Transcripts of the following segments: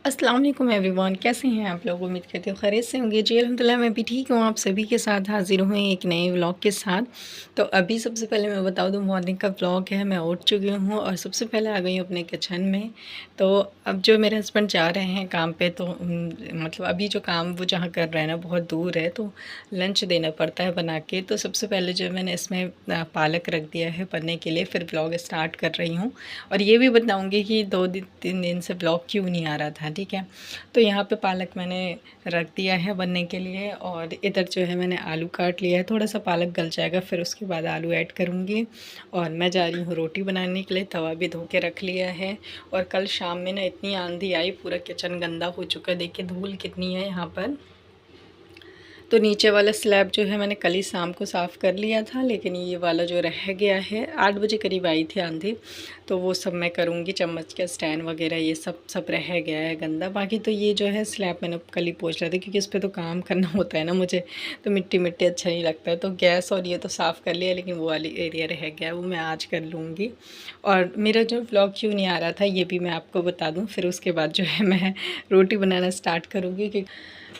अस्सलाम वालेकुम एवरीवन, कैसे हैं आप लोग। उम्मीद करती हूँ खैरियत से होंगे। जी अल्हम्दुलिल्लाह मैं भी ठीक हूँ। आप सभी के साथ हाज़िर हुए एक नए व्लॉग के साथ। तो अभी सबसे पहले मैं बता दूँ, मॉर्निंग का व्लॉग है। मैं उठ चुकी हूँ और सबसे पहले आ गई हूँ अपने किचन में। तो अब जो मेरे हस्बैंड जा रहे हैं काम पे, तो मतलब अभी जो काम वो जहाँ कर रहे हैं ना बहुत दूर है, तो लंच देना पड़ता है बना के। तो सबसे पहले जो मैंने इसमें पालक रख दिया है बनने के लिए, फिर व्लॉग स्टार्ट कर रही हूँ। और ये भी बताऊँगी कि 2-3 दिन से व्लॉग क्यों नहीं आ रहा था, ठीक है। तो यहाँ पे पालक मैंने रख दिया है बनने के लिए, और इधर जो है मैंने आलू काट लिया है। थोड़ा सा पालक गल जाएगा, फिर उसके बाद आलू ऐड करूँगी। और मैं जा रही हूँ रोटी बनाने के लिए, तवा भी धो के रख लिया है। और कल शाम में ना इतनी आंधी आई, पूरा किचन गंदा हो चुका है। देखिए धूल कितनी है यहाँ पर। तो नीचे वाला स्लैब जो है मैंने कल ही शाम को साफ़ कर लिया था, लेकिन ये वाला जो रह गया है, 8 बजे करीब आई थी आंधी, तो वो सब मैं करूँगी। चम्मच का स्टैंड वगैरह ये सब रह गया है गंदा। बाकी तो ये जो है स्लैब मैंने कल ही पोंछ लिया था, क्योंकि इस पर तो काम करना होता है ना मुझे, तो मिट्टी मिट्टी अच्छा नहीं लगता है। तो गैस और ये तो साफ़ कर लिया, लेकिन वो वाली एरिया रह गया, वो मैं आज कर लूँगी। और मेरा जो व्लॉग क्यों नहीं आ रहा था ये भी मैं आपको बता दूँ, फिर उसके बाद जो है मैं रोटी बनाना स्टार्ट करूँगी।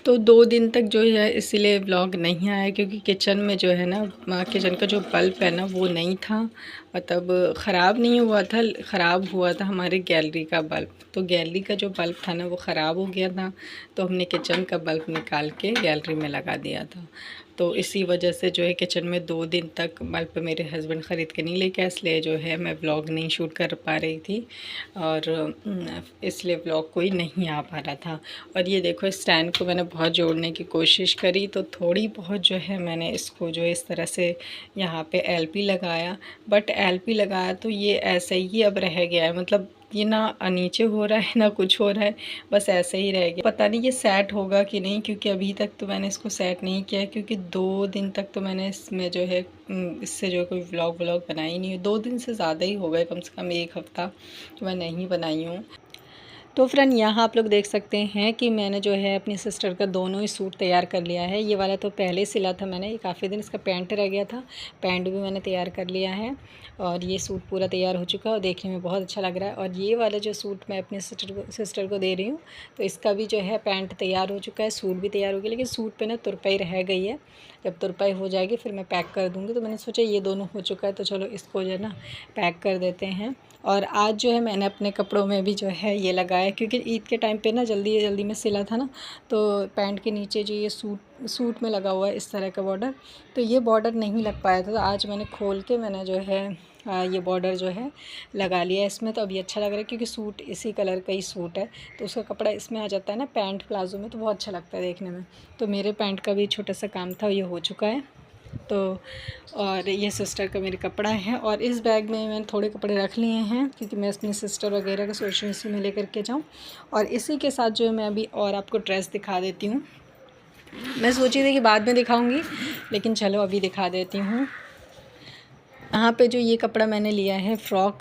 तो 2 दिन तक जो है इसीलिए व्लॉग नहीं आया, क्योंकि किचन में जो है ना, किचन का जो बल्ब है ना वो नहीं था। मतलब ख़राब नहीं हुआ था, ख़राब हुआ था हमारे गैलरी का बल्ब। तो गैलरी का जो बल्ब था ना वो ख़राब हो गया था, तो हमने किचन का बल्ब निकाल के गैलरी में लगा दिया था। तो इसी वजह से जो है किचन में 2 दिन तक बल्ब मेरे हस्बैंड ख़रीद के नहीं लेके, इसलिए जो है मैं व्लॉग नहीं शूट कर पा रही थी, और इसलिए व्लॉग कोई नहीं आ पा रहा था। और ये देखो स्टैंड को मैंने बहुत जोड़ने की कोशिश करी, तो थोड़ी बहुत जो है मैंने इसको जो इस तरह से यहाँ पे एलपी लगाया, बट एलपी लगाया तो ये ऐसे ही अब रह गया है। मतलब ये ना नीचे हो रहा है ना कुछ हो रहा है, बस ऐसे ही रह गया। पता नहीं ये सेट होगा कि नहीं, क्योंकि अभी तक तो मैंने इसको सेट नहीं किया है, क्योंकि 2 दिन तक तो मैंने इसमें जो है इससे जो कोई व्लॉग बनाई ही नहीं है। 2 दिन से ज़्यादा ही हो गए, कम से कम 1 हफ़्ता तो मैं नहीं बनाई हूँ। तो फ्रेंड यहाँ आप लोग देख सकते हैं कि मैंने जो है अपनी सिस्टर का दोनों ही सूट तैयार कर लिया है। ये वाला तो पहले सिला था मैंने, ये काफ़ी दिन इसका पैंट रह गया था, पैंट भी मैंने तैयार कर लिया है। और ये सूट पूरा तैयार हो चुका है और देखने में बहुत अच्छा लग रहा है। और ये वाला जो सूट मैं अपने सिस्टर को दे रही हूँ, तो इसका भी जो है पैंट तैयार हो चुका है, सूट भी तैयार हो गया, लेकिन सूट पर ना तुरपाई रह गई है। जब तुरपाई हो जाएगी फिर मैं पैक कर दूँगी। तो मैंने सोचा ये दोनों हो चुका है, तो चलो इसको जो है ना पैक कर देते हैं। और आज जो है मैंने अपने कपड़ों में भी जो है ये लगाया, क्योंकि ईद के टाइम पे ना जल्दी जल्दी में सिला था ना, तो पैंट के नीचे जो ये सूट में लगा हुआ है इस तरह का बॉर्डर, तो ये बॉर्डर नहीं लग पाया था। तो आज मैंने खोल के मैंने जो है ये बॉर्डर जो है लगा लिया इसमें। तो अभी अच्छा लग रहा है, क्योंकि सूट इसी कलर का ही सूट है, तो उसका कपड़ा इसमें आ जाता है ना पैंट प्लाजो में, तो बहुत अच्छा लगता है देखने में। तो मेरे पैंट का भी छोटा सा काम था, ये हो चुका है। तो और ये सिस्टर का मेरे कपड़ा है, और इस बैग में मैंने थोड़े कपड़े रख लिए हैं, क्योंकि मैं अपनी सिस्टर वगैरह का सोच रही हूँ इसी में लेकर के जाऊँ। और इसी के साथ जो है मैं अभी और आपको ड्रेस दिखा देती हूँ। मैं सोची थी कि बाद में दिखाऊंगी, लेकिन चलो अभी दिखा देती हूँ। यहाँ पे जो ये कपड़ा मैंने लिया है फ्रॉक,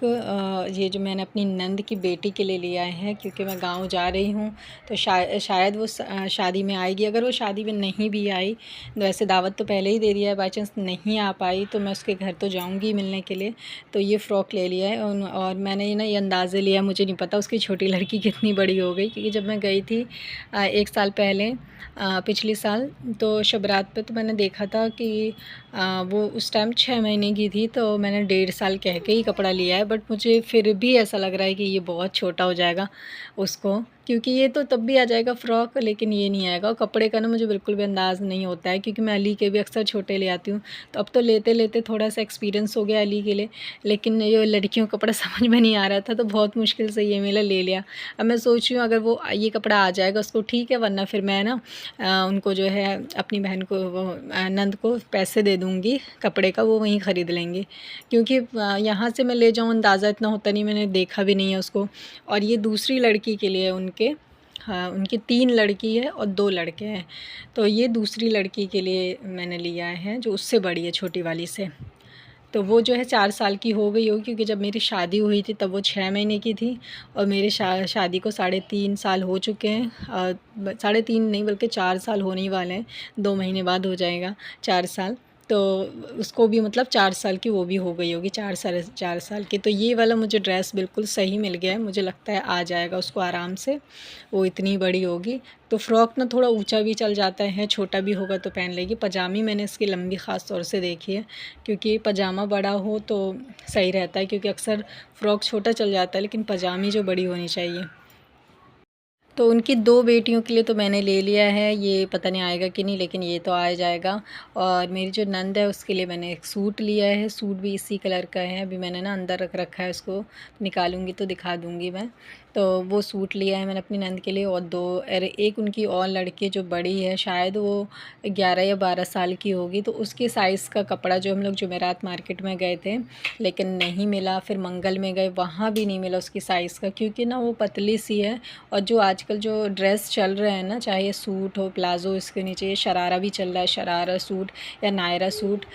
ये जो मैंने अपनी नंद की बेटी के लिए लिया है, क्योंकि मैं गांव जा रही हूँ, तो शायद वो शादी में आएगी। अगर वो शादी में नहीं भी आई, वैसे दावत तो पहले ही दे दिया है, बाई चांस नहीं आ पाई तो मैं उसके घर तो जाऊँगी मिलने के लिए। तो ये फ़्रॉक ले लिया है, और मैंने ना ये अंदाज़े लिया, मुझे नहीं पता उसकी छोटी लड़की कितनी बड़ी हो गई, क्योंकि जब मैं गई थी 1 साल पहले, पिछले साल, तो शबरात पे तो मैंने देखा था कि वो उस टाइम 6 महीने की थी, तो मैंने 1.5 साल कह के ही कपड़ा लिया है। बट मुझे फिर भी ऐसा लग रहा है कि ये बहुत छोटा हो जाएगा उसको, क्योंकि ये तो तब भी आ जाएगा फ़्रॉक, लेकिन ये नहीं आएगा। और कपड़े का ना मुझे बिल्कुल भी अंदाज़ नहीं होता है, क्योंकि मैं अली के भी अक्सर छोटे ले आती हूँ, तो अब तो लेते लेते थोड़ा सा एक्सपीरियंस हो गया अली के लिए, लेकिन ये लड़कियों का कपड़ा समझ में नहीं आ रहा था, तो बहुत मुश्किल से ये मेरा ले लिया। अब मैं सोच रही हूँ अगर वो ये कपड़ा आ जाएगा उसको ठीक है, वरना फिर मैं ना उनको जो है अपनी बहन को, वो नंद को पैसे दे दूँगी कपड़े का, वो वहीं ख़रीद लेंगे, क्योंकि यहाँ से मैं ले जाऊँ अंदाज़ा इतना होता नहीं, मैंने देखा भी नहीं है उसको। और ये दूसरी लड़की के लिए हाँ, उनकी 3 लड़की है और 2 लड़के हैं, तो ये दूसरी लड़की के लिए मैंने लिया है, जो उससे बड़ी है छोटी वाली से। तो वो जो है 4 साल की हो गई होगी, क्योंकि जब मेरी शादी हुई थी तब वो 6 महीने की थी, और मेरे शादी को 3.5 साल हो चुके हैं। 3.5 नहीं बल्कि 4 साल होने ही वाले हैं, 2 महीने बाद हो जाएगा 4 साल। तो उसको भी मतलब 4 साल की वो भी हो गई होगी, 4 साढ़े 4 साल की। तो ये वाला मुझे ड्रेस बिल्कुल सही मिल गया है, मुझे लगता है आ जाएगा उसको आराम से, वो इतनी बड़ी होगी। तो फ़्रॉक ना थोड़ा ऊंचा भी चल जाता है, छोटा भी होगा तो पहन लेगी। पजामी मैंने इसकी लंबी ख़ास तौर से देखी है, क्योंकि पजामा बड़ा हो तो सही रहता है, क्योंकि अक्सर फ़्रॉक छोटा चल जाता है, लेकिन पजामी जो बड़ी होनी चाहिए। तो उनकी 2 बेटियों के लिए तो मैंने ले लिया है, ये पता नहीं आएगा कि नहीं, लेकिन ये तो आ जाएगा। और मेरी जो नंद है उसके लिए मैंने एक सूट लिया है, सूट भी इसी कलर का है। अभी मैंने ना अंदर रख रखा है, उसको निकालूंगी तो दिखा दूंगी मैं। तो वो सूट लिया है मैंने अपनी नंद के लिए, और 2 अरे एक उनकी और लड़की जो बड़ी है, शायद वो 11 या 12 साल की होगी, तो उसके साइज़ का कपड़ा जो हम लोग जुमेरात मार्केट में गए थे लेकिन नहीं मिला। फिर मंगल में गए, वहाँ भी नहीं मिला उसकी साइज़ का, क्योंकि ना वो पतली सी है। और जो आजकल जो ड्रेस चल रहे हैं ना, चाहे ये सूट हो, प्लाज़ो, इसके नीचे ये शरारा भी चल रहा है, शरारा सूट या नायरा सूट।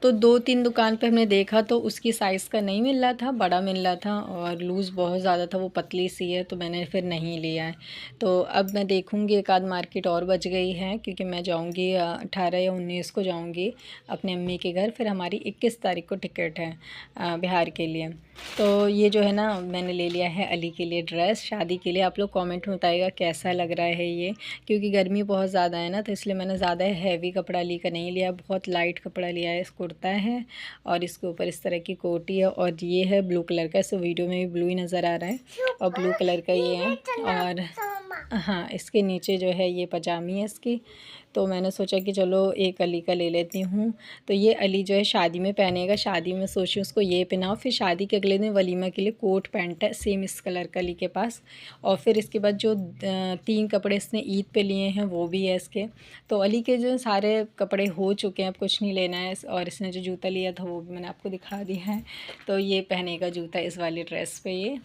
तो 2-3 दुकान पे हमने देखा तो उसकी साइज़ का नहीं मिल रहा था, बड़ा मिल रहा था और लूज़ बहुत ज़्यादा था, वो पतली सी है, तो मैंने फिर नहीं लिया है। तो अब मैं देखूँगी, एक आध मार्केट और बच गई है, क्योंकि मैं जाऊँगी 18 या 19 को जाऊँगी अपनी अम्मी के घर। फिर हमारी 21 तारीख को टिकट है बिहार के लिए। तो ये जो है ना, मैंने ले लिया है अली के लिए ड्रेस शादी के लिए। आप लोग कमेंट में बताइएगा कैसा लग रहा है ये, क्योंकि गर्मी बहुत ज़्यादा है ना, तो इसलिए मैंने ज़्यादा हैवी कपड़ा ली का नहीं लिया, बहुत लाइट कपड़ा लिया है। कुर्ता है और इसके ऊपर इस तरह की कोटी है, और ये है ब्लू कलर का, इस वीडियो में भी ब्लू ही नज़र आ रहा है और ब्लू कलर का ये है। और हाँ, इसके नीचे जो है ये पजामी है इसकी। तो मैंने सोचा कि चलो एक अली का ले लेती हूँ। तो ये अली जो है शादी में पहनेगा, शादी में सोची उसको ये पहनाओ, फिर शादी के अगले दिन वलीमा के लिए कोट पैंट है सेम इस कलर का अली के पास। और फिर इसके बाद जो 3 कपड़े इसने ईद पे लिए हैं वो भी है इसके। तो अली के जो सारे कपड़े हो चुके हैं, अब कुछ नहीं लेना है। और इसने जो जूता लिया था वो भी मैंने आपको दिखा दिया है। तो ये पहनेगा जूता इस वाली ड्रेस पे ये।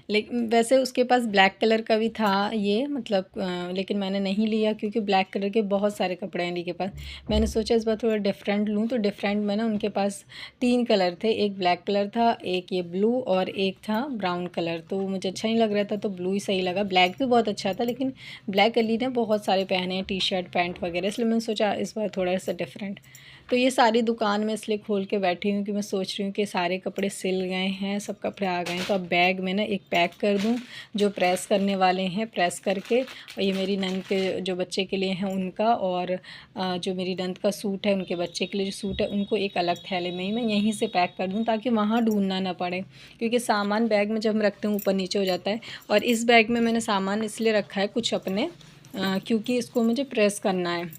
लेकिन वैसे उसके पास ब्लैक कलर का भी था ये, मतलब लेकिन मैंने नहीं लिया, क्योंकि ब्लैक कलर के बहुत सारे कपड़े हैं अली के पास। मैंने सोचा इस बार थोड़ा डिफरेंट लूँ, तो डिफरेंट में ना उनके पास 3 कलर थे, एक ब्लैक कलर था, एक ये ब्लू और एक था ब्राउन कलर। तो मुझे अच्छा नहीं लग रहा था, तो ब्लू ही सही लगा। ब्लैक भी बहुत अच्छा था, लेकिन ब्लैक अली ने बहुत सारे पहने हैं, टी शर्ट पैंट वगैरह, इसलिए मैंने सोचा इस बार थोड़ा सा डिफरेंट। तो ये सारी दुकान में इसलिए खोल के बैठी हूँ कि मैं सोच रही हूँ कि सारे कपड़े सिल गए हैं, सब कपड़े आ गए हैं। तो अब बैग में ना एक पैक कर दूँ, जो प्रेस करने वाले हैं प्रेस करके। और ये मेरी नंद के जो बच्चे के लिए हैं उनका, और जो मेरी नंद का सूट है उनके बच्चे के लिए जो सूट है उनको एक अलग थैले में ही मैं यहीं से पैक कर दूँ, ताकि वहाँ ढूंढना ना पड़े। क्योंकि सामान बैग में जब हम रखते हैं ऊपर नीचे हो जाता है। और इस बैग में मैंने सामान इसलिए रखा है कुछ अपने, क्योंकि इसको मुझे प्रेस करना है।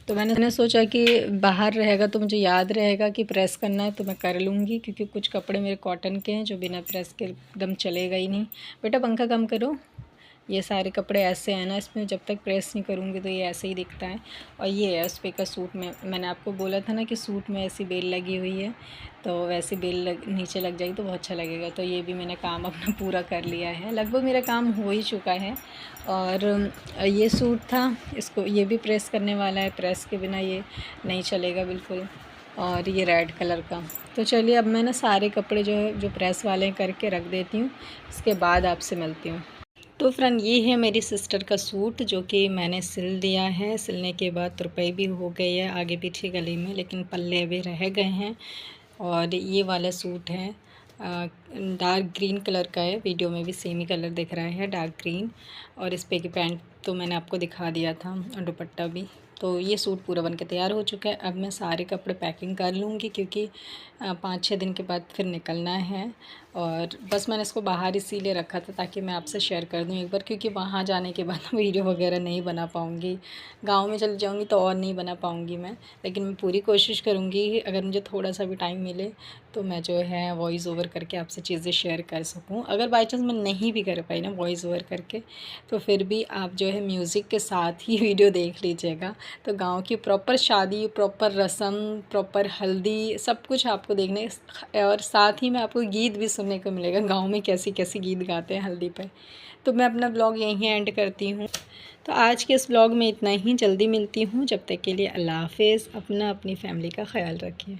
तो मैंने सोचा कि बाहर रहेगा तो मुझे याद रहेगा कि प्रेस करना है, तो मैं कर लूँगी। क्योंकि कुछ कपड़े मेरे कॉटन के हैं जो बिना प्रेस के एकदम चलेगा ही नहीं। बेटा पंखा कम करो। ये सारे कपड़े ऐसे हैं ना, इसमें जब तक प्रेस नहीं करूँगी तो ये ऐसे ही दिखता है। और ये है उस पे का सूट में, मैंने आपको बोला था ना कि सूट में ऐसी बेल लगी हुई है, तो वैसे बेल नीचे लग जाएगी तो बहुत अच्छा लगेगा। तो ये भी मैंने काम अपना पूरा कर लिया है, लगभग मेरा काम हो ही चुका है। और ये सूट था, इसको ये भी प्रेस करने वाला है, प्रेस के बिना ये नहीं चलेगा बिल्कुल। और ये रेड कलर का। तो चलिए अब मैं ना सारे कपड़े जो है जो प्रेस वाले हैं करके रख देती हूँ, इसके बाद आपसे मिलती हूँ। तो फ्रेंड ये है मेरी सिस्टर का सूट, जो कि मैंने सिल दिया है। सिलने के बाद तुरपाई भी हो गई है आगे पीछे गले में, लेकिन पल्ले अभी रह गए हैं। और ये वाला सूट है डार्क ग्रीन कलर का है, वीडियो में भी सेम ही कलर दिख रहा है, डार्क ग्रीन। और इस पे की पैंट तो मैंने आपको दिखा दिया था, और दुपट्टा भी। तो ये सूट पूरा बन के तैयार हो चुका है। अब मैं सारे कपड़े पैकिंग कर लूँगी, क्योंकि 5-6 दिन के बाद फिर निकलना है। और बस मैंने इसको बाहर इसीलिए रखा था ताकि मैं आपसे शेयर कर दूँ एक बार, क्योंकि वहाँ जाने के बाद वीडियो वगैरह नहीं बना पाऊँगी। गांव में चली जाऊँगी तो और नहीं बना पाऊँगी मैं, लेकिन मैं पूरी कोशिश करूँगी अगर मुझे थोड़ा सा भी टाइम मिले तो मैं जो है वॉइस ओवर करके आपसे चीज़ें शेयर कर सकूँ। अगर बाई चांस मैं नहीं भी कर पाई ना वॉइस ओवर करके, तो फिर भी आप जो है म्यूज़िक के साथ ही वीडियो देख लीजिएगा। तो गांव की प्रॉपर शादी, प्रॉपर रस्म, प्रॉपर हल्दी, सब कुछ आपको देखने, और साथ ही में आपको गीत भी सुनने को मिलेगा गांव में कैसी कैसी गीत गाते हैं हल्दी पर। तो मैं अपना ब्लॉग यहीं एंड करती हूँ। तो आज के इस ब्लॉग में इतना ही, जल्दी मिलती हूँ, जब तक के लिए अल्लाह हाफ़िज़। अपना अपनी फैमिली का ख्याल रखिए।